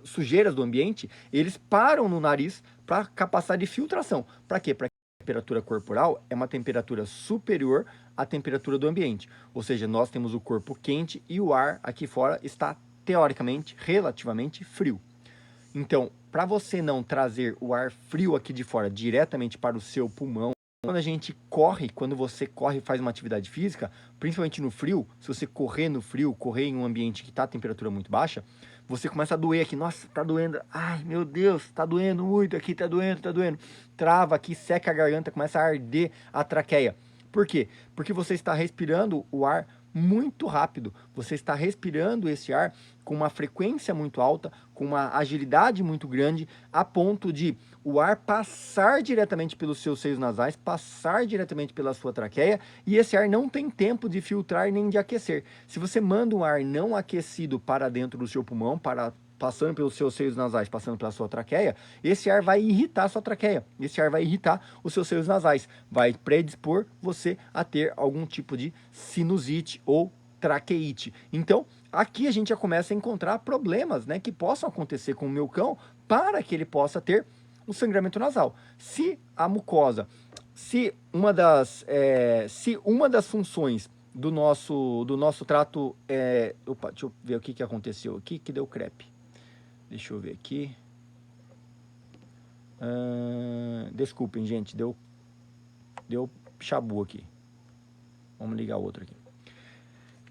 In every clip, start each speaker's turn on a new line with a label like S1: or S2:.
S1: sujeiras do ambiente, eles param no nariz para capacidade de filtração. Para quê? Para que a temperatura corporal é uma temperatura superior à temperatura do ambiente. Ou seja, nós temos o corpo quente e o ar aqui fora está, teoricamente, relativamente frio. Então, para você não trazer o ar frio aqui de fora diretamente para o seu pulmão, quando a gente corre, quando você corre e faz uma atividade física, principalmente no frio, se você correr no frio, correr em um ambiente que está a temperatura muito baixa, você começa a doer aqui. Nossa, tá doendo. Ai, meu Deus, tá doendo muito aqui, tá doendo, tá doendo. Trava aqui, seca a garganta, começa a arder a traqueia. Por quê? Porque você está respirando o ar muito rápido. Você está respirando esse ar com uma frequência muito alta, com uma agilidade muito grande, a ponto de o ar passar diretamente pelos seus seios nasais, passar diretamente pela sua traqueia, e esse ar não tem tempo de filtrar nem de aquecer. Se você manda um ar não aquecido para dentro do seu pulmão, passando pelos seus seios nasais, passando pela sua traqueia, esse ar vai irritar a sua traqueia, esse ar vai irritar os seus seios nasais, vai predispor você a ter algum tipo de sinusite ou traqueite. Então, aqui a gente já começa a encontrar problemas, né, que possam acontecer com o meu cão para que ele possa ter o sangramento nasal. Se a mucosa, se uma das funções do nosso trato, opa, deixa eu ver o que aconteceu aqui, que deu crepe. Deixa eu ver aqui. Desculpem, gente, deu chabu aqui. Vamos ligar outro aqui.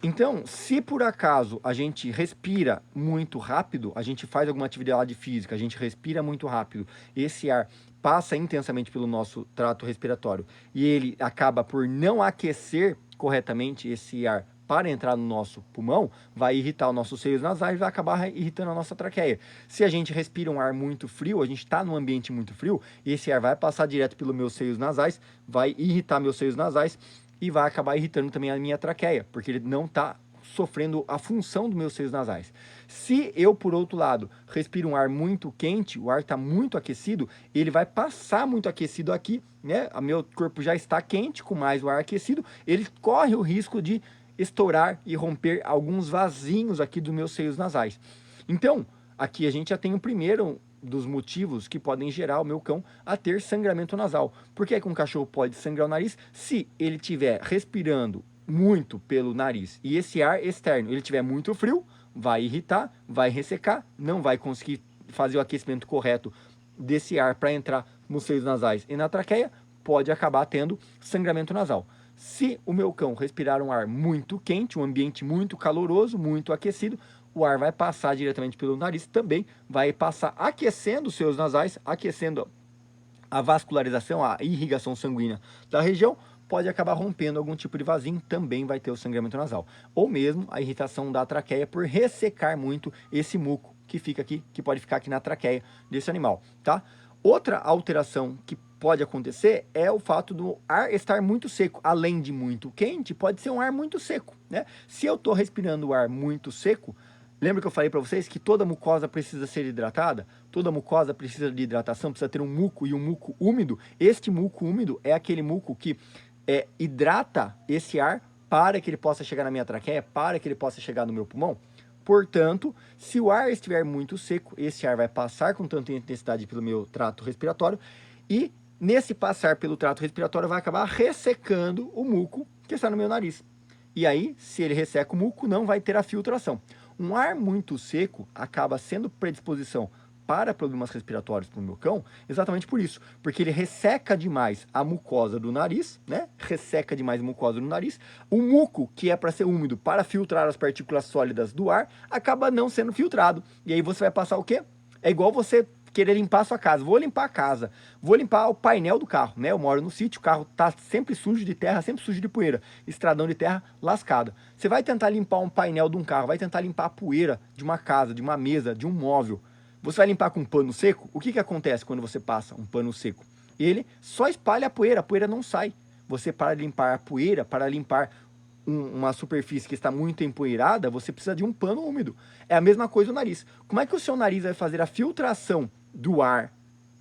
S1: Então, se por acaso a gente respira muito rápido, a gente faz alguma atividade física, a gente respira muito rápido, esse ar passa intensamente pelo nosso trato respiratório e ele acaba por não aquecer corretamente esse ar para entrar no nosso pulmão, vai irritar os nossos seios nasais e vai acabar irritando a nossa traqueia. Se a gente respira um ar muito frio, a gente está num ambiente muito frio, esse ar vai passar direto pelos meus seios nasais, vai irritar meus seios nasais, e vai acabar irritando também a minha traqueia, porque ele não está sofrendo a função dos meus seios nasais. Se eu, por outro lado, respiro um ar muito quente, o ar está muito aquecido, ele vai passar muito aquecido aqui, né? O meu corpo já está quente, com mais o ar aquecido, ele corre o risco de estourar e romper alguns vasinhos aqui dos meus seios nasais. Então, aqui a gente já tem o primeiro dos motivos que podem gerar o meu cão a ter sangramento nasal. Por que um cachorro pode sangrar o nariz? Se ele estiver respirando muito pelo nariz e esse ar externo ele estiver muito frio, vai irritar, vai ressecar, não vai conseguir fazer o aquecimento correto desse ar para entrar nos seios nasais e na traqueia, pode acabar tendo sangramento nasal. Se o meu cão respirar um ar muito quente, um ambiente muito caloroso, muito aquecido, o ar vai passar diretamente pelo nariz, também vai passar aquecendo os seus nasais, aquecendo a vascularização, a irrigação sanguínea da região, pode acabar rompendo algum tipo de vasinho, também vai ter o sangramento nasal. Ou mesmo a irritação da traqueia por ressecar muito esse muco que fica aqui, que pode ficar aqui na traqueia desse animal, tá? Outra alteração que pode acontecer é o fato do ar estar muito seco. Além de muito quente, pode ser um ar muito seco, né? Se eu estou respirando o ar muito seco, lembra que eu falei para vocês que toda mucosa precisa ser hidratada? Toda mucosa precisa de hidratação, precisa ter um muco e um muco úmido. Este muco úmido é aquele muco que hidrata esse ar para que ele possa chegar na minha traqueia, para que ele possa chegar no meu pulmão. Portanto, se o ar estiver muito seco, esse ar vai passar com tanta intensidade pelo meu trato respiratório e nesse passar pelo trato respiratório vai acabar ressecando o muco que está no meu nariz. E aí, se ele resseca o muco, não vai ter a filtração. Um ar muito seco acaba sendo predisposição para problemas respiratórios para o meu cão, exatamente por isso, porque ele resseca demais a mucosa do nariz, né? Resseca demais a mucosa do nariz. O muco, que é para ser úmido, para filtrar as partículas sólidas do ar, acaba não sendo filtrado. E aí você vai passar o quê? É igual você querer limpar a sua casa. Vou limpar a casa, vou limpar o painel do carro, né? Eu moro no sítio, o carro tá sempre sujo de terra, sempre sujo de poeira, estradão de terra lascado. Você vai tentar limpar um painel de um carro, vai tentar limpar a poeira de uma casa, de uma mesa, de um móvel. Você vai limpar com um pano seco? O que acontece quando você passa um pano seco? Ele só espalha a poeira não sai. Você, para limpar a poeira, para limpar uma superfície que está muito empoeirada, você precisa de um pano úmido. É a mesma coisa o nariz. Como é que o seu nariz vai fazer a filtração do ar,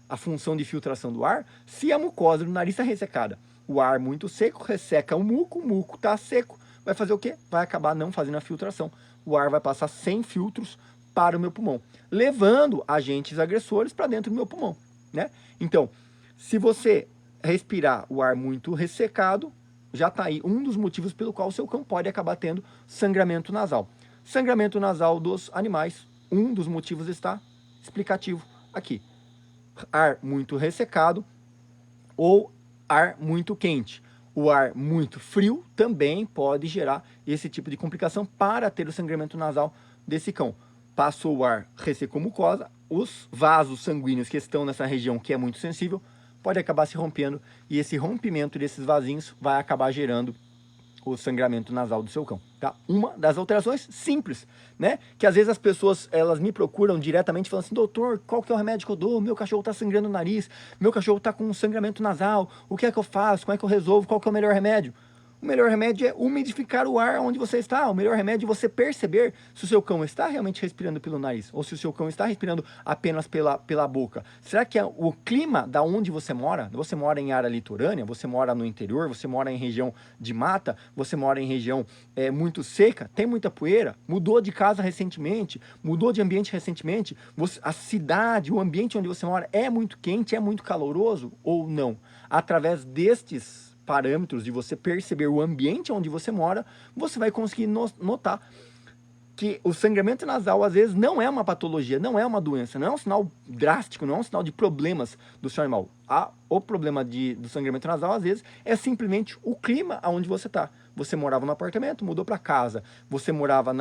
S1: a função de filtração do ar, se a mucosa do nariz está ressecada? O ar muito seco resseca o muco está seco. Vai fazer o quê? Vai acabar não fazendo a filtração. O ar vai passar sem filtros para o meu pulmão, levando agentes agressores para dentro do meu pulmão, né? Então, se você respirar o ar muito ressecado, já está aí um dos motivos pelo qual o seu cão pode acabar tendo sangramento nasal. Sangramento nasal dos animais, um dos motivos está explicativo aqui. Ar muito ressecado ou ar muito quente. O ar muito frio também pode gerar esse tipo de complicação para ter o sangramento nasal desse cão. Passou o ar, ressecou mucosa, os vasos sanguíneos que estão nessa região que é muito sensível, pode acabar se rompendo e esse rompimento desses vasinhos vai acabar gerando o sangramento nasal do seu cão, tá? Uma das alterações simples, né? Que às vezes as pessoas, elas me procuram diretamente falando assim, doutor, qual que é o remédio que eu dou? Meu cachorro tá sangrando o nariz, meu cachorro tá com sangramento nasal, o que é que eu faço? Como é que eu resolvo? Qual que é o melhor remédio? O melhor remédio é umidificar o ar onde você está. O melhor remédio é você perceber se o seu cão está realmente respirando pelo nariz ou se o seu cão está respirando apenas pela boca. Será que o clima da onde você mora em área litorânea, você mora no interior, você mora em região de mata, você mora em região muito seca, tem muita poeira, mudou de casa recentemente, mudou de ambiente recentemente, a cidade, o ambiente onde você mora é muito quente, é muito caloroso ou não? Através destes parâmetros de você perceber o ambiente onde você mora, você vai conseguir notar que o sangramento nasal às vezes não é uma patologia, não é uma doença, não é um sinal drástico, não é um sinal de problemas do seu animal. O problema do sangramento nasal às vezes é simplesmente o clima onde você está. Você morava no apartamento, mudou para casa. Você morava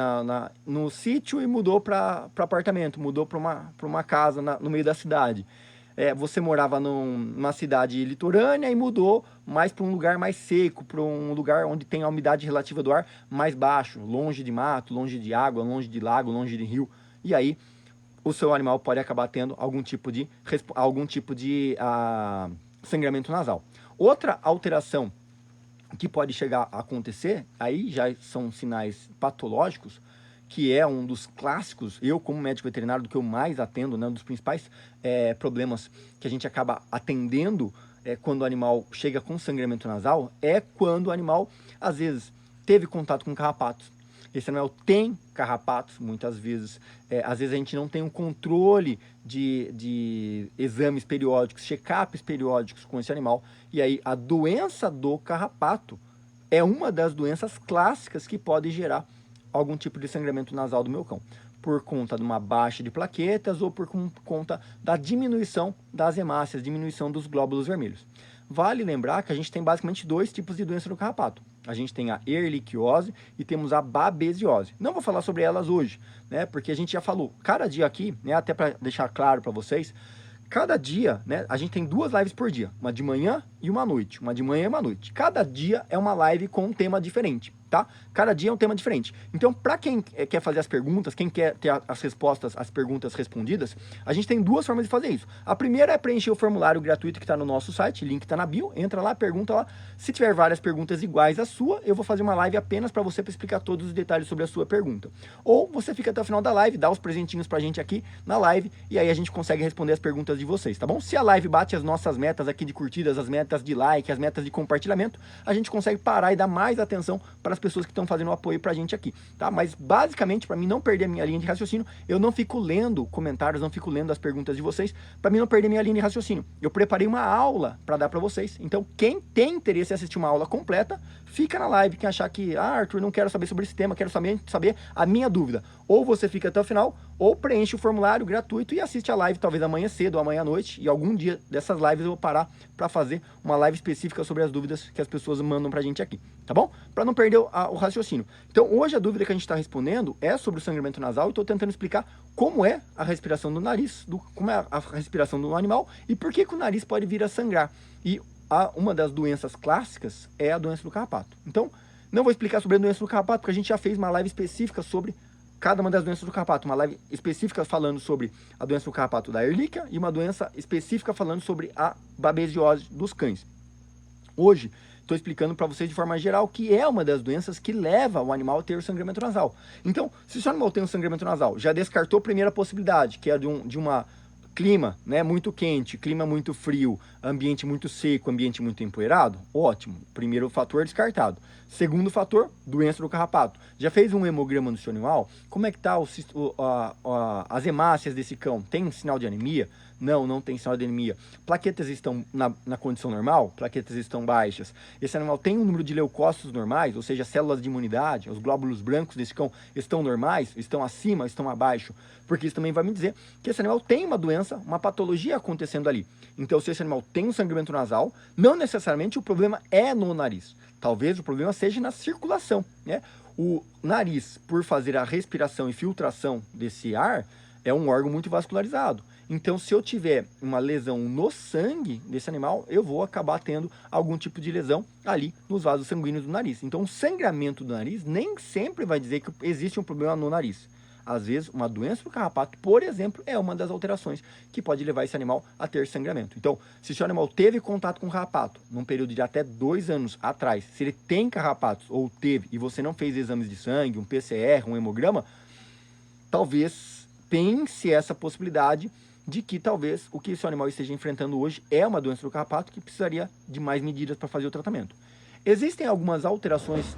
S1: no sítio e mudou para apartamento, mudou para uma casa no meio da cidade. Você morava numa cidade litorânea e mudou mais para um lugar mais seco, para um lugar onde tem a umidade relativa do ar mais baixo, longe de mato, longe de água, longe de lago, longe de rio. E aí o seu animal pode acabar tendo algum tipo de sangramento nasal. Outra alteração que pode chegar a acontecer, aí já são sinais patológicos, que é um dos clássicos, eu como médico veterinário, do que eu mais atendo, né, um dos principais problemas que a gente acaba atendendo quando o animal chega com sangramento nasal, é quando o animal, às vezes, teve contato com carrapatos. Esse animal tem carrapatos, muitas vezes. Às vezes a gente não tem um controle de exames periódicos, check-ups periódicos com esse animal. E aí a doença do carrapato é uma das doenças clássicas que pode gerar algum tipo de sangramento nasal do meu cão, por conta de uma baixa de plaquetas ou por conta da diminuição das hemácias, diminuição dos glóbulos vermelhos. Vale lembrar que a gente tem basicamente dois tipos de doença do carrapato. A gente tem a ehrlichiose e temos a babesiose. Não vou falar sobre elas hoje, né, porque a gente já falou. Cada dia aqui, né, até para deixar claro para vocês, cada dia, né, a gente tem 2 lives por dia, uma de manhã e uma à noite, uma de manhã e uma à noite. Cada dia é uma live com um tema diferente, tá? Cada dia é um tema diferente. Então, para quem quer fazer as perguntas, quem quer ter as respostas, as perguntas respondidas, a gente tem 2 formas de fazer isso. A primeira é preencher o formulário gratuito que está no nosso site, link está na bio, entra lá, pergunta lá. Se tiver várias perguntas iguais à sua, eu vou fazer uma live apenas para você, para explicar todos os detalhes sobre a sua pergunta. Ou você fica até o final da live, dá os presentinhos pra gente aqui na live, e aí a gente consegue responder as perguntas de vocês, tá bom? Se a live bate as nossas metas aqui de curtidas, as metas de like, as metas de compartilhamento, a gente consegue parar e dar mais atenção para as pessoas que estão fazendo o apoio pra gente aqui, tá? Mas basicamente, para mim não perder a minha linha de raciocínio, eu não fico lendo comentários, não fico lendo as perguntas de vocês, para mim não perder minha linha de raciocínio. Eu preparei uma aula para dar para vocês, então quem tem interesse em assistir uma aula completa, fica na live. Quem achar que, Arthur, não quero saber sobre esse tema, quero saber a minha dúvida, ou você fica até o final, ou preenche o formulário gratuito e assiste a live, talvez amanhã cedo ou amanhã à noite, e algum dia dessas lives eu vou parar para fazer uma live específica sobre as dúvidas que as pessoas mandam pra gente aqui, tá bom? Para não perder o raciocínio. Então, hoje a dúvida que a gente está respondendo é sobre o sangramento nasal, e estou tentando explicar como é a respiração do nariz, como é a respiração do animal, e por que o nariz pode vir a sangrar. E uma das doenças clássicas é a doença do carrapato. Então, não vou explicar sobre a doença do carrapato, porque a gente já fez uma live específica sobre cada uma das doenças do carrapato, uma live específica falando sobre a doença do carrapato da Ehrlichia e uma doença específica falando sobre a babesiose dos cães. Hoje, estou explicando para vocês de forma geral que é uma das doenças que leva o animal a ter o sangramento nasal. Então, se o seu animal tem um sangramento nasal, já descartou a primeira possibilidade, que é de uma clima, né, muito quente, clima muito frio, ambiente muito seco, ambiente muito empoeirado, ótimo. Primeiro fator descartado. Segundo fator, doença do carrapato. Já fez um hemograma no seu animal? Como é que tá as hemácias desse cão? Tem sinal de anemia? Não, não tem sinal de anemia. Plaquetas estão na condição normal? Plaquetas estão baixas. Esse animal tem um número de leucócitos normais, ou seja, células de imunidade, os glóbulos brancos desse cão estão normais? Estão acima? Estão abaixo? Porque isso também vai me dizer que esse animal tem uma doença, uma patologia acontecendo ali. Então, se esse animal tem um sangramento nasal, não necessariamente o problema é no nariz. Talvez o problema seja na circulação, né? O nariz, por fazer a respiração e filtração desse ar, é um órgão muito vascularizado. Então, se eu tiver uma lesão no sangue desse animal, eu vou acabar tendo algum tipo de lesão ali nos vasos sanguíneos do nariz. Então, o sangramento do nariz nem sempre vai dizer que existe um problema no nariz. Às vezes, uma doença do carrapato, por exemplo, é uma das alterações que pode levar esse animal a ter sangramento. Então, se o seu animal teve contato com carrapato num período de até 2 anos atrás, se ele tem carrapatos ou teve e você não fez exames de sangue, um PCR, um hemograma, talvez pense essa possibilidade de que talvez o que o seu animal esteja enfrentando hoje é uma doença do carrapato que precisaria de mais medidas para fazer o tratamento. Existem algumas alterações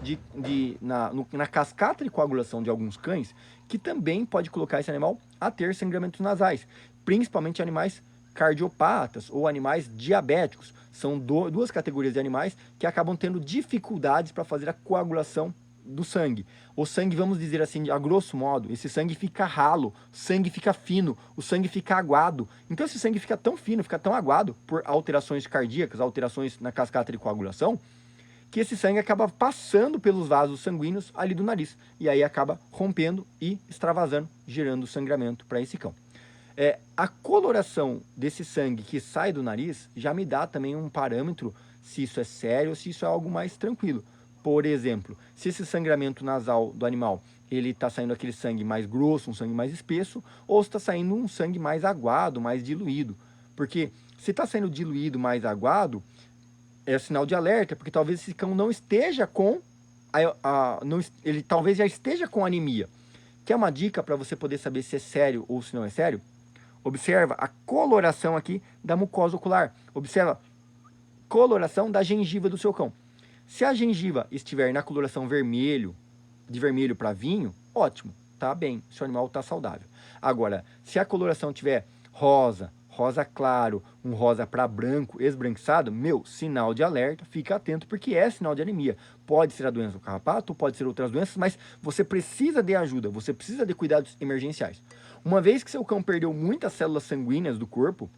S1: na cascata de coagulação de alguns cães que também pode colocar esse animal a ter sangramentos nasais, principalmente animais cardiopatas ou animais diabéticos. São duas categorias de animais que acabam tendo dificuldades para fazer a coagulação do sangue. O sangue, vamos dizer assim, a grosso modo, esse sangue fica ralo, o sangue fica fino, o sangue fica aguado. Então esse sangue fica tão fino, fica tão aguado por alterações cardíacas, alterações na cascata de coagulação, que esse sangue acaba passando pelos vasos sanguíneos ali do nariz. E aí acaba rompendo e extravasando, gerando sangramento para esse cão. A coloração desse sangue que sai do nariz já me dá também um parâmetro se isso é sério ou se isso é algo mais tranquilo. Por exemplo, se esse sangramento nasal do animal, ele está saindo aquele sangue mais grosso, um sangue mais espesso, ou se está saindo um sangue mais aguado, mais diluído. Porque se está saindo diluído, mais aguado, é sinal de alerta, porque talvez esse cão não esteja com, ele talvez já esteja com anemia. Quer uma dica para você poder saber se é sério ou se não é sério? Observa a coloração aqui da mucosa ocular. Observa a coloração da gengiva do seu cão. Se a gengiva estiver na coloração vermelho, de vermelho para vinho, ótimo, tá bem, seu animal está saudável. Agora, se a coloração tiver rosa, rosa claro, um rosa para branco, esbranquiçado, sinal de alerta, fica atento, porque é sinal de anemia. Pode ser a doença do carrapato, pode ser outras doenças, mas você precisa de ajuda, você precisa de cuidados emergenciais. Uma vez que seu cão perdeu muitas células sanguíneas do corpo,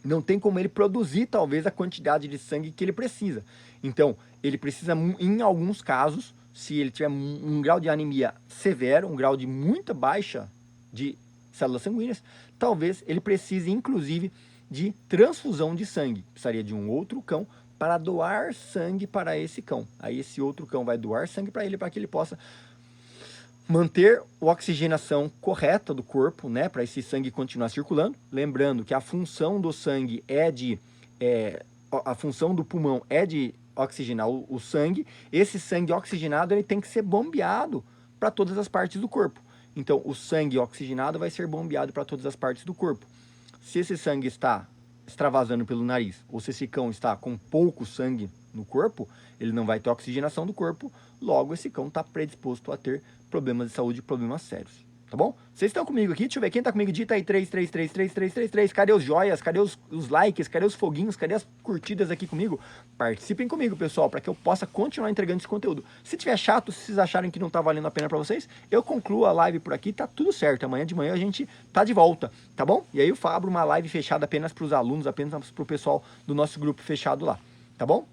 S1: não tem como ele produzir, talvez, a quantidade de sangue que ele precisa. Então, ele precisa, em alguns casos, se ele tiver um grau de anemia severo, um grau de muita baixa de células sanguíneas, talvez ele precise, inclusive, de transfusão de sangue. Precisaria de um outro cão para doar sangue para esse cão. Aí esse outro cão vai doar sangue para que ele possa manter a oxigenação correta do corpo, né, para esse sangue continuar circulando. Lembrando que a função do sangue a função do pulmão é de oxigenar o sangue. Esse sangue oxigenado ele tem que ser bombeado para todas as partes do corpo. Então, o sangue oxigenado vai ser bombeado para todas as partes do corpo. Se esse sangue está extravasando pelo nariz, ou se esse cão está com pouco sangue no corpo, ele não vai ter oxigenação do corpo, logo esse cão está predisposto a ter problemas de saúde, problemas sérios. Tá bom? Vocês estão comigo aqui? Deixa eu ver quem tá comigo. Digita aí 3333333. Cadê os joias? Cadê os likes? Cadê os foguinhos? Cadê as curtidas aqui comigo? Participem comigo, pessoal, para que eu possa continuar entregando esse conteúdo. Se tiver chato, se vocês acharem que não tá valendo a pena para vocês, eu concluo a live por aqui, tá tudo certo. Amanhã de manhã a gente tá de volta, tá bom? E aí eu abro uma live fechada apenas para os alunos, apenas para o pessoal do nosso grupo fechado lá, tá bom?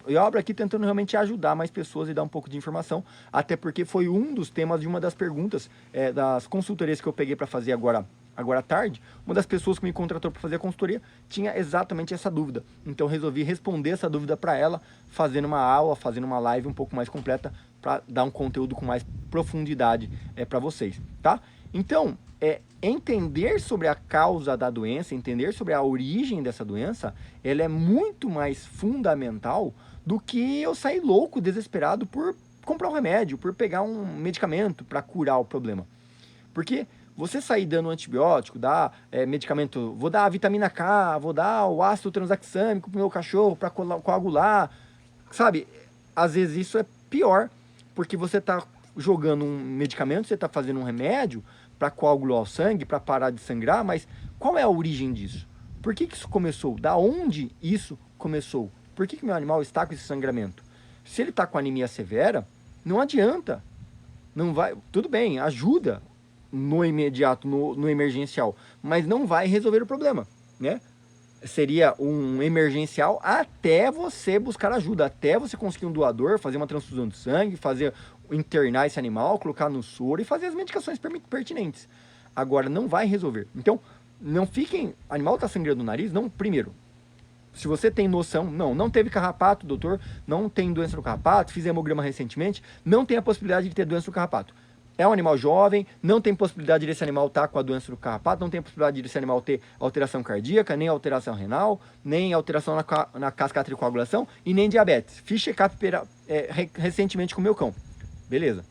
S1: Eu abro aqui tentando realmente ajudar mais pessoas e dar um pouco de informação, até porque foi um dos temas de uma das perguntas das consultorias que eu peguei para fazer agora à tarde. Uma das pessoas que me contratou para fazer a consultoria tinha exatamente essa dúvida. Então resolvi responder essa dúvida para ela, fazendo uma aula, fazendo uma live um pouco mais completa para dar um conteúdo com mais profundidade para vocês, tá? Então, entender sobre a causa da doença, entender sobre a origem dessa doença, ela é muito mais fundamental do que eu sair louco, desesperado por comprar um remédio, por pegar um medicamento para curar o problema. Porque você sair dando antibiótico, dar medicamento, vou dar a vitamina K, vou dar o ácido transaxâmico pro meu cachorro para coagular, sabe? Às vezes isso é pior, porque você tá jogando um medicamento, você tá fazendo um remédio para coagular o sangue, para parar de sangrar, mas qual é a origem disso? Por que isso começou? Da onde isso começou? Por que meu animal está com esse sangramento? Se ele está com anemia severa, não adianta. Não vai, tudo bem, ajuda no imediato, no emergencial, mas não vai resolver o problema, né? Seria um emergencial até você buscar ajuda, até você conseguir um doador, fazer uma transfusão de sangue, internar esse animal, colocar no soro e fazer as medicações pertinentes. Agora, não vai resolver. Então, não fiquem... Animal está sangrando no nariz, não, primeiro, se você tem noção, não teve carrapato, doutor, não tem doença no carrapato, fiz hemograma recentemente, não tem a possibilidade de ter doença no carrapato. É um animal jovem, não tem possibilidade desse animal estar com a doença do carrapato, não tem possibilidade desse animal ter alteração cardíaca, nem alteração renal, nem alteração na cascata de coagulação e nem diabetes. Fiz check-up recentemente com o meu cão. Beleza.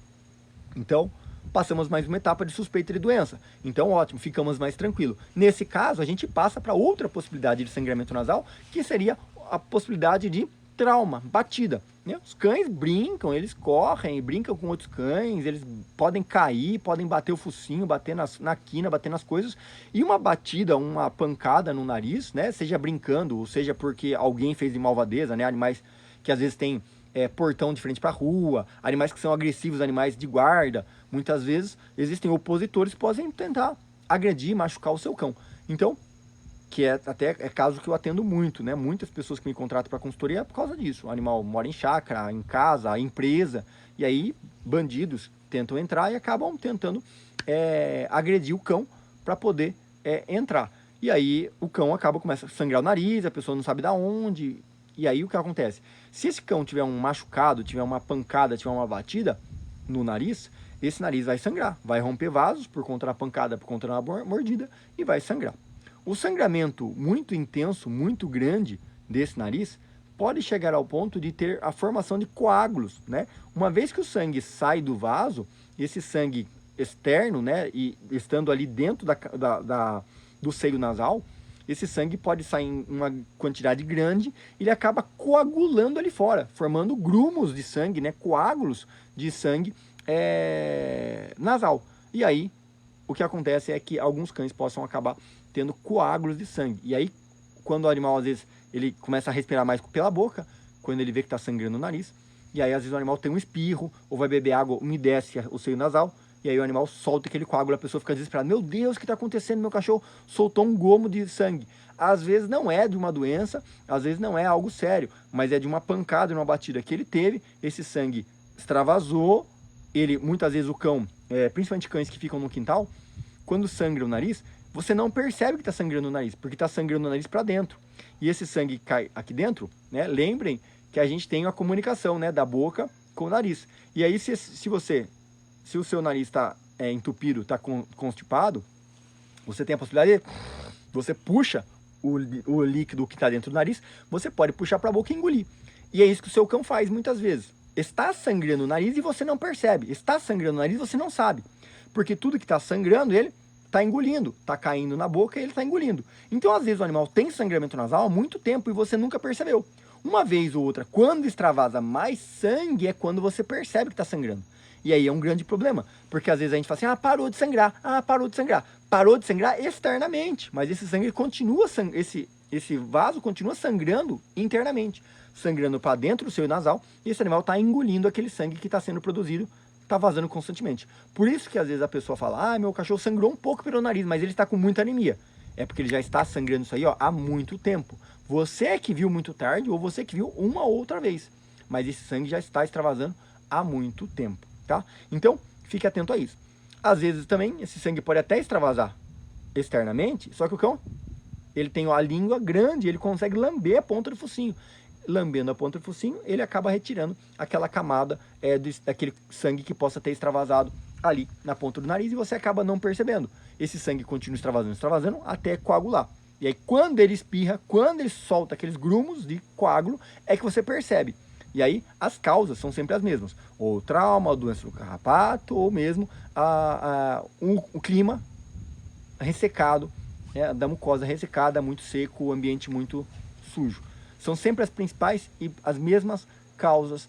S1: Então, passamos mais uma etapa de suspeita de doença. Então, ótimo, ficamos mais tranquilos. Nesse caso, a gente passa para outra possibilidade de sangramento nasal, que seria a possibilidade de trauma, batida. Né? Os cães brincam, eles correm, brincam com outros cães, eles podem cair, podem bater o focinho, bater na quina, bater nas coisas. E uma batida, uma pancada no nariz, né? Seja brincando, ou seja porque alguém fez de malvadeza, né? Animais que às vezes têm portão de frente para a rua, animais que são agressivos, animais de guarda. Muitas vezes existem opositores que podem tentar agredir, machucar o seu cão. Então, que é caso que eu atendo muito, né? Muitas pessoas que me contratam para consultoria é por causa disso. O animal mora em chácara, em casa, empresa, e aí bandidos tentam entrar e acabam tentando agredir o cão para poder entrar. E aí o cão começa a sangrar o nariz, a pessoa não sabe de onde. E aí o que acontece? Se esse cão tiver um machucado, tiver uma pancada, tiver uma batida no nariz, esse nariz vai sangrar, vai romper vasos por conta da pancada, por conta da mordida e vai sangrar. O sangramento muito intenso, muito grande desse nariz pode chegar ao ponto de ter a formação de coágulos, né? Uma vez que o sangue sai do vaso, esse sangue externo, né, e estando ali dentro do seio nasal, esse sangue pode sair em uma quantidade grande e ele acaba coagulando ali fora, formando grumos de sangue, né, coágulos de sangue nasal. E aí, o que acontece é que alguns cães possam acabar tendo coágulos de sangue. E aí, quando o animal, às vezes, ele começa a respirar mais pela boca, quando ele vê que está sangrando no nariz, e aí, às vezes, o animal tem um espirro, ou vai beber água, umedece o seio nasal, e aí o animal solta aquele coágulo, a pessoa fica desesperada. Meu Deus, o que está acontecendo? Meu cachorro soltou um gomo de sangue. Às vezes não é de uma doença, às vezes não é algo sério, mas é de uma pancada, de uma batida que ele teve, esse sangue extravasou, muitas vezes o cão, principalmente cães que ficam no quintal, quando sangra o nariz, você não percebe que está sangrando o nariz, porque está sangrando o nariz para dentro. E esse sangue cai aqui dentro, né? Lembrem que a gente tem a comunicação, né, da boca com o nariz. E aí, se o seu nariz está entupido, está constipado, você tem a possibilidade de... Você puxa o líquido que está dentro do nariz, você pode puxar para a boca e engolir. E é isso que o seu cão faz muitas vezes. Está sangrando o nariz e você não percebe. Está sangrando o nariz e você não sabe. Porque tudo que está sangrando, ele está engolindo. Está caindo na boca e ele está engolindo. Então, às vezes, o animal tem sangramento nasal há muito tempo e você nunca percebeu. Uma vez ou outra, quando extravasa mais sangue, é quando você percebe que está sangrando. E aí é um grande problema, porque às vezes a gente fala assim, parou de sangrar, parou de sangrar. Parou de sangrar externamente, mas esse sangue continua, esse vaso continua sangrando internamente, sangrando para dentro do seio nasal, e esse animal está engolindo aquele sangue que está sendo produzido, está vazando constantemente. Por isso que às vezes a pessoa fala, meu cachorro sangrou um pouco pelo nariz, mas ele está com muita anemia. É porque ele já está sangrando isso aí há muito tempo. Você é que viu muito tarde, ou você que viu uma ou outra vez, mas esse sangue já está extravasando há muito tempo. Tá? Então, fique atento a isso. Às vezes também, esse sangue pode até extravasar externamente, só que o cão, ele tem a língua grande, ele consegue lamber a ponta do focinho. Lambendo a ponta do focinho, ele acaba retirando aquela camada daquele sangue que possa ter extravasado ali na ponta do nariz e você acaba não percebendo. Esse sangue continua extravasando, até coagular. E aí, quando ele espirra, quando ele solta aqueles grumos de coágulo, é que você percebe. E aí, as causas são sempre as mesmas. Ou trauma, ou doença do carrapato, ou mesmo o clima ressecado, né, da mucosa ressecada, muito seco, o ambiente muito sujo. São sempre as principais e as mesmas causas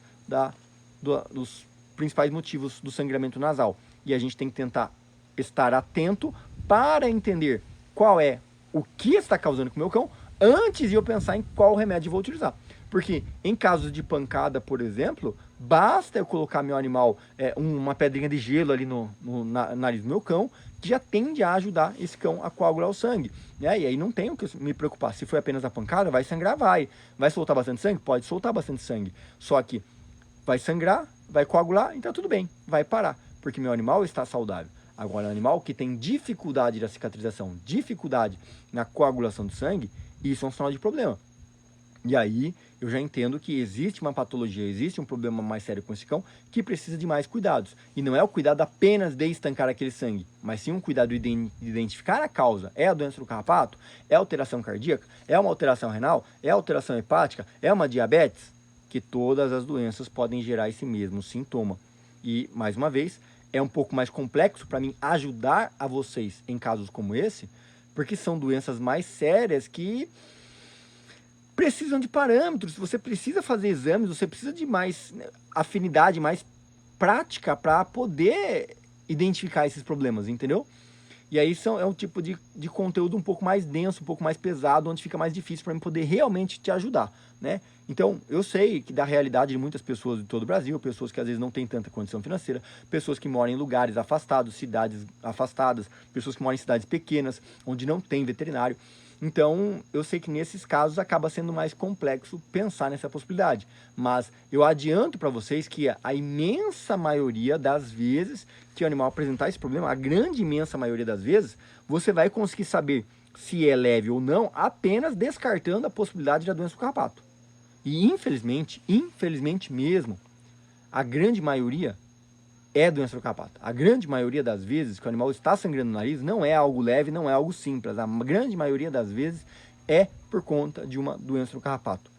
S1: dos principais motivos do sangramento nasal. E a gente tem que tentar estar atento para entender qual é o que está causando com o meu cão, antes de eu pensar em qual remédio eu vou utilizar. Porque em casos de pancada, por exemplo, basta eu colocar meu animal, uma pedrinha de gelo ali no nariz do meu cão, que já tende a ajudar esse cão a coagular o sangue. Né? E aí não tenho que me preocupar. Se foi apenas a pancada, vai sangrar, vai. Vai soltar bastante sangue? Pode soltar bastante sangue. Só que vai sangrar, vai coagular, então tudo bem, vai parar. Porque meu animal está saudável. Agora, o animal que tem dificuldade da cicatrização, dificuldade na coagulação do sangue, isso é um sinal de problema. E aí eu já entendo que existe uma patologia, existe um problema mais sério com esse cão que precisa de mais cuidados. E não é o cuidado apenas de estancar aquele sangue, mas sim um cuidado de identificar a causa. É a doença do carrapato? É alteração cardíaca? É uma alteração renal? É alteração hepática? É uma diabetes? Que todas as doenças podem gerar esse mesmo sintoma. E, mais uma vez, é um pouco mais complexo para mim ajudar a vocês em casos como esse, porque são doenças mais sérias que precisam de parâmetros. Você precisa fazer exames, você precisa de mais afinidade, mais prática para poder identificar esses problemas, entendeu? E aí é um tipo de conteúdo um pouco mais denso, um pouco mais pesado, onde fica mais difícil para mim poder realmente te ajudar, né? Então, eu sei que da realidade de muitas pessoas de todo o Brasil, pessoas que às vezes não têm tanta condição financeira, pessoas que moram em lugares afastados, cidades afastadas, pessoas que moram em cidades pequenas, onde não tem veterinário. Então, eu sei que nesses casos acaba sendo mais complexo pensar nessa possibilidade. Mas eu adianto para vocês que a imensa maioria das vezes que o animal apresentar esse problema, a grande imensa maioria das vezes, você vai conseguir saber se é leve ou não, apenas descartando a possibilidade da doença do carrapato. E infelizmente mesmo, a grande maioria é doença do carrapato. A grande maioria das vezes que o animal está sangrando no nariz não é algo leve, não é algo simples. A grande maioria das vezes é por conta de uma doença do carrapato.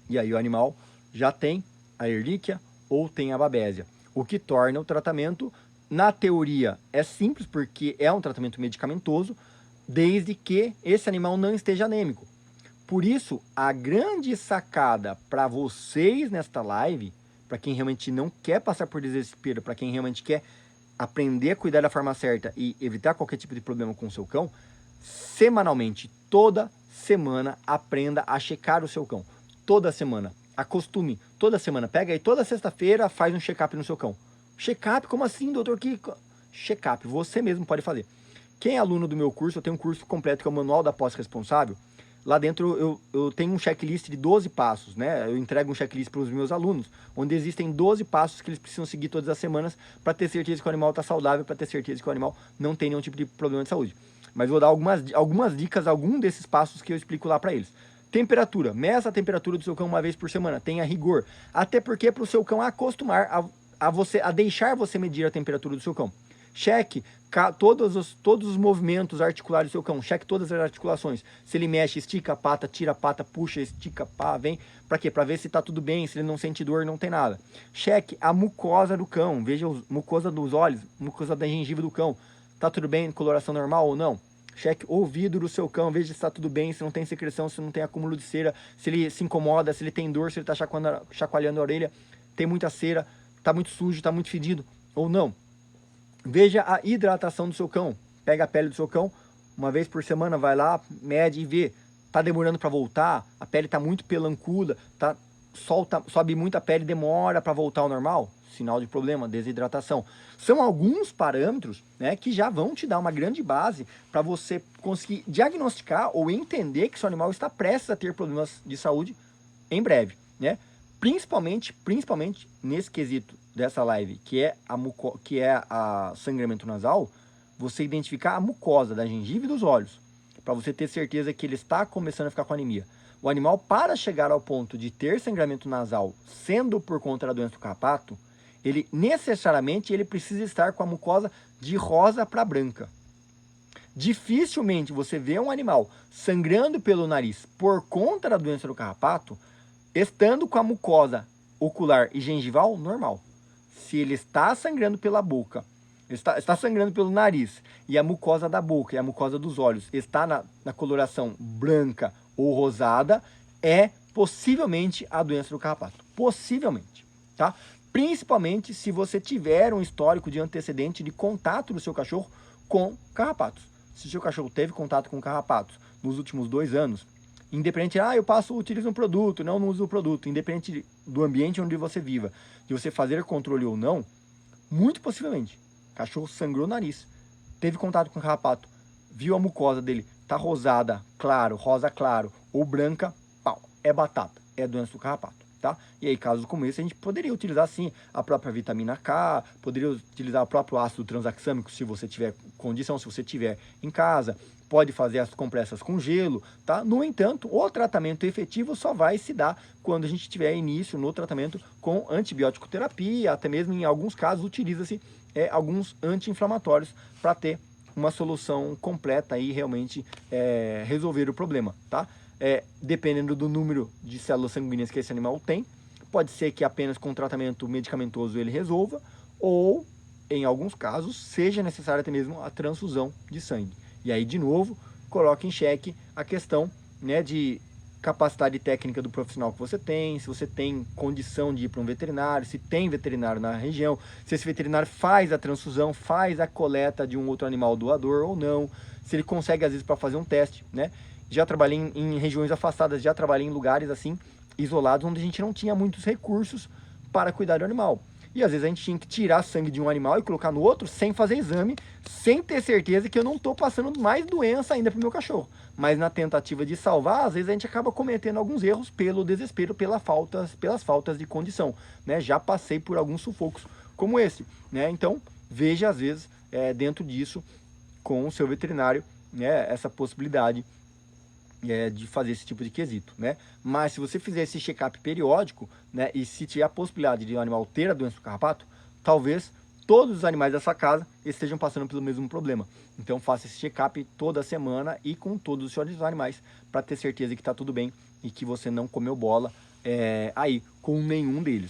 S1: E aí o animal já tem a Ehrlichia ou tem a Babésia. O que torna o tratamento, na teoria, é simples, porque é um tratamento medicamentoso, desde que esse animal não esteja anêmico. Por isso, a grande sacada para vocês nesta live, para quem realmente não quer passar por desespero, para quem realmente quer aprender a cuidar da forma certa e evitar qualquer tipo de problema com o seu cão, semanalmente, toda semana, aprenda a checar o seu cão. Toda semana, acostume, toda semana. Pega aí, toda sexta-feira, faz um check-up no seu cão. Check-up? Como assim, doutor? Que check-up? Você mesmo pode fazer. Quem é aluno do meu curso, eu tenho um curso completo que é o Manual da Posse Responsável. Lá dentro eu tenho um checklist de 12 passos, né? Eu entrego um checklist para os meus alunos, onde existem 12 passos que eles precisam seguir todas as semanas para ter certeza que o animal está saudável, para ter certeza que o animal não tem nenhum tipo de problema de saúde. Mas vou dar algumas dicas, algum desses passos que eu explico lá para eles. Temperatura, meça a temperatura do seu cão uma vez por semana, tenha rigor. Até porque para o seu cão acostumar a deixar você medir a temperatura do seu cão. Cheque todos os movimentos articulares do seu cão. Cheque todas as articulações. Se ele mexe, estica a pata, tira a pata, puxa, estica, pá, vem. Para quê? Para ver se está tudo bem, se ele não sente dor, não tem nada. Cheque a mucosa do cão. Veja a mucosa dos olhos, mucosa da gengiva do cão. Está tudo bem, coloração normal ou não? Cheque o ouvido do seu cão, veja se está tudo bem, se não tem secreção, se não tem acúmulo de cera, se ele se incomoda, se ele tem dor, se ele está chacoalhando a orelha, tem muita cera, está muito sujo, está muito fedido ou não. Veja a hidratação do seu cão. Pega a pele do seu cão, uma vez por semana, vai lá, mede e vê. Tá demorando para voltar, a pele tá muito pelancuda, sobe muito a pele, demora para voltar ao normal. Sinal de problema, desidratação. São alguns parâmetros, né, que já vão te dar uma grande base para você conseguir diagnosticar ou entender que seu animal está prestes a ter problemas de saúde em breve, né? Principalmente nesse quesito dessa live, que é a sangramento nasal, você identificar a mucosa da gengiva e dos olhos, para você ter certeza que ele está começando a ficar com anemia. O animal, para chegar ao ponto de ter sangramento nasal, sendo por conta da doença do carrapato, ele necessariamente precisa estar com a mucosa de rosa para branca. Dificilmente você vê um animal sangrando pelo nariz por conta da doença do carrapato, estando com a mucosa ocular e gengival normal. Se ele está sangrando pela boca, está sangrando pelo nariz e a mucosa da boca e a mucosa dos olhos está na coloração branca ou rosada, é possivelmente a doença do carrapato. Possivelmente, tá? Principalmente se você tiver um histórico de antecedente de contato do seu cachorro com carrapatos. Se o seu cachorro teve contato com carrapatos nos últimos 2 anos, independente, eu utilizo um produto, não uso o produto, independente do ambiente onde você viva, de você fazer controle ou não, muito possivelmente, cachorro sangrou o nariz, teve contato com carrapato, viu a mucosa dele, tá rosada, claro, rosa claro, ou branca, pau, é batata, é doença do carrapato, tá? E aí, casos como esse, a gente poderia utilizar, sim, a própria vitamina K, poderia utilizar o próprio ácido transaxâmico, se você tiver condição, se você tiver em casa, pode fazer as compressas com gelo, tá? No entanto, o tratamento efetivo só vai se dar quando a gente tiver início no tratamento com antibiótico terapia, até mesmo em alguns casos utiliza-se alguns anti-inflamatórios para ter uma solução completa e realmente resolver o problema, tá? Dependendo do número de células sanguíneas que esse animal tem, pode ser que apenas com tratamento medicamentoso ele resolva, ou em alguns casos seja necessário até mesmo a transfusão de sangue. E aí, de novo, coloca em xeque a questão, né, de capacidade técnica do profissional que você tem, se você tem condição de ir para um veterinário, se tem veterinário na região, se esse veterinário faz a transfusão, faz a coleta de um outro animal doador ou não, se ele consegue, às vezes, para fazer um teste, né? Já trabalhei em regiões afastadas, já trabalhei em lugares, assim, isolados, onde a gente não tinha muitos recursos para cuidar do animal. E às vezes a gente tinha que tirar sangue de um animal e colocar no outro sem fazer exame, sem ter certeza que eu não estou passando mais doença ainda para o meu cachorro. Mas na tentativa de salvar, às vezes a gente acaba cometendo alguns erros pelo desespero, pelas faltas de condição, né? Já passei por alguns sufocos como esse, né? Então, veja às vezes dentro disso com o seu veterinário, né, essa possibilidade de fazer esse tipo de quesito, né? Mas se você fizer esse check-up periódico, né, e se tiver a possibilidade de o animal ter a doença do carrapato, talvez todos os animais dessa casa estejam passando pelo mesmo problema. Então faça esse check-up toda semana e com todos os seus animais, para ter certeza que está tudo bem e que você não comeu bola aí com nenhum deles.